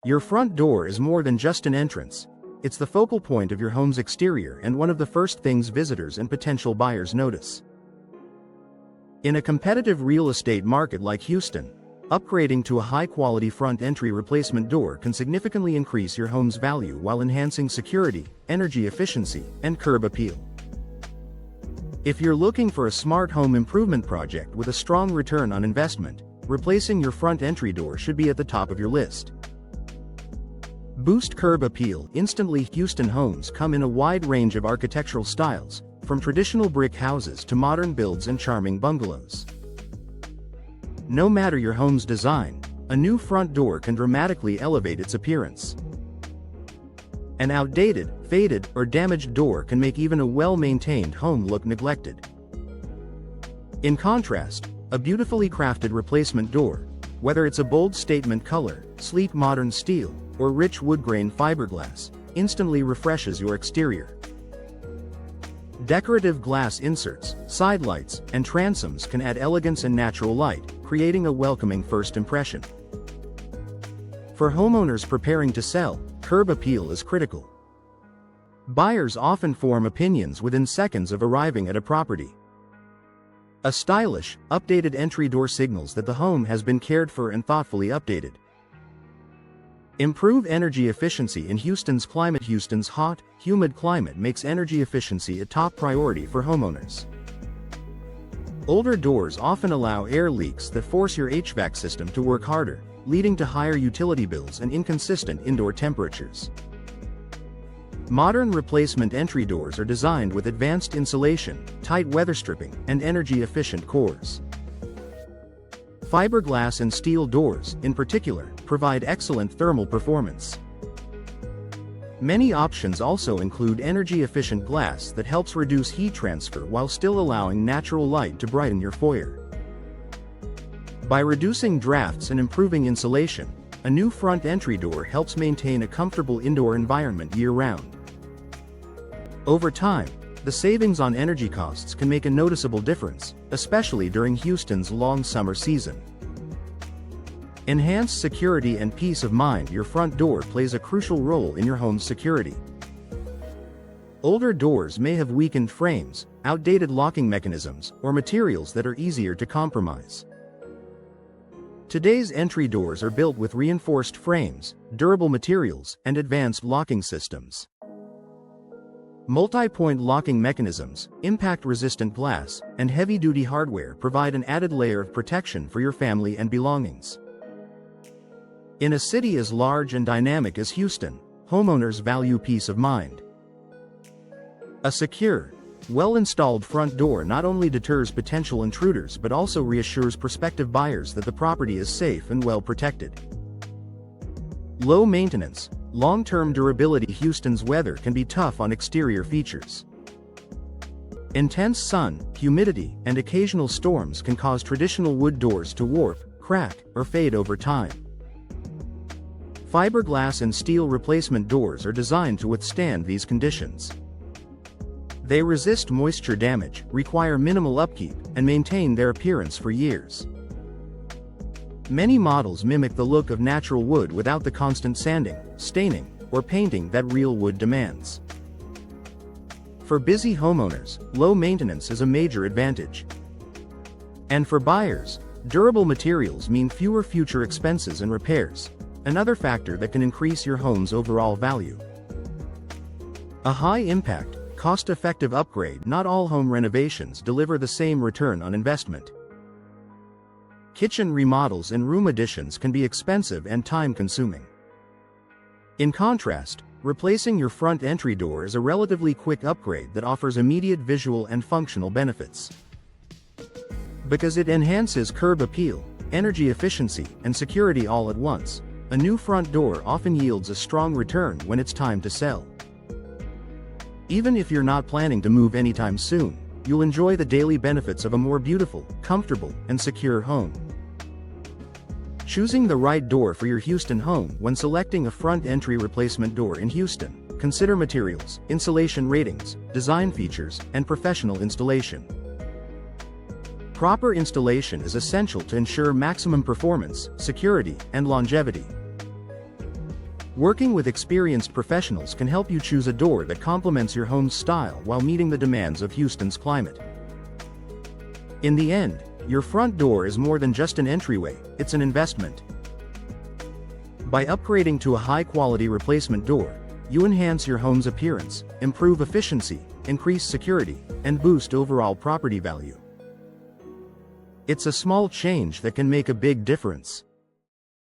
Your front door is more than just an entrance. It's the focal point of your home's exterior and one of the first things visitors and potential buyers notice. In a competitive real estate market like Houston, upgrading to a high-quality front entry replacement door can significantly increase your home's value while enhancing security, energy efficiency, and curb appeal. If you're looking for a smart home improvement project with a strong return on investment, replacing your front entry door should be at the top of your list. Boost curb appeal. Instantly, Houston homes come in a wide range of architectural styles, from traditional brick houses to modern builds and charming bungalows. No matter your home's design, a new front door can dramatically elevate its appearance. An outdated, faded, or damaged door can make even a well-maintained home look neglected. In contrast, a beautifully crafted replacement door, whether it's a bold statement color, sleek modern steel, or rich wood-grain fiberglass, instantly refreshes your exterior. Decorative glass inserts, side lights, and transoms can add elegance and natural light, creating a welcoming first impression. For homeowners preparing to sell, curb appeal is critical. Buyers often form opinions within seconds of arriving at a property. A stylish, updated entry door signals that the home has been cared for and thoughtfully updated. Improve energy efficiency in Houston's climate. Houston's hot, humid climate makes energy efficiency a top priority for homeowners. Older doors often allow air leaks that force your HVAC system to work harder, leading to higher utility bills and inconsistent indoor temperatures. Modern replacement entry doors are designed with advanced insulation, tight weather stripping, and energy-efficient cores. Fiberglass and steel doors, in particular, provide excellent thermal performance. Many options also include energy-efficient glass that helps reduce heat transfer while still allowing natural light to brighten your foyer. By reducing drafts and improving insulation, a new front entry door helps maintain a comfortable indoor environment year-round. Over time, the savings on energy costs can make a noticeable difference, especially during Houston's long summer season. Enhance security and peace of mind. Your front door plays a crucial role in your home's security. Older doors may have weakened frames, outdated locking mechanisms, or materials that are easier to compromise. Today's entry doors are built with reinforced frames, durable materials, and advanced locking systems. Multi-point locking mechanisms, impact-resistant glass, and heavy-duty hardware provide an added layer of protection for your family and belongings. In a city as large and dynamic as Houston, homeowners value peace of mind. A secure, well-installed front door not only deters potential intruders but also reassures prospective buyers that the property is safe and well protected. Low maintenance, long-term durability. Houston's weather can be tough on exterior features. Intense sun, humidity, and occasional storms can cause traditional wood doors to warp, crack, or fade over time. Fiberglass and steel replacement doors are designed to withstand these conditions. They resist moisture damage, require minimal upkeep, and maintain their appearance for years. Many models mimic the look of natural wood without the constant sanding, staining, or painting that real wood demands. For busy homeowners, low maintenance is a major advantage. And for buyers, durable materials mean fewer future expenses and repairs, another factor that can increase your home's overall value. A high-impact, cost-effective upgrade. Not all home renovations deliver the same return on investment. Kitchen remodels and room additions can be expensive and time-consuming. In contrast, replacing your front entry door is a relatively quick upgrade that offers immediate visual and functional benefits. Because it enhances curb appeal, energy efficiency, and security all at once, a new front door often yields a strong return when it's time to sell. Even if you're not planning to move anytime soon, you'll enjoy the daily benefits of a more beautiful, comfortable, and secure home. Choosing the right door for your Houston home. When selecting a front entry replacement door in Houston, consider materials, insulation ratings, design features, and professional installation. Proper installation is essential to ensure maximum performance, security, and longevity. Working with experienced professionals can help you choose a door that complements your home's style while meeting the demands of Houston's climate. In the end, your front door is more than just an entryway, it's an investment. By upgrading to a high-quality replacement door, you enhance your home's appearance, improve efficiency, increase security, and boost overall property value. It's a small change that can make a big difference.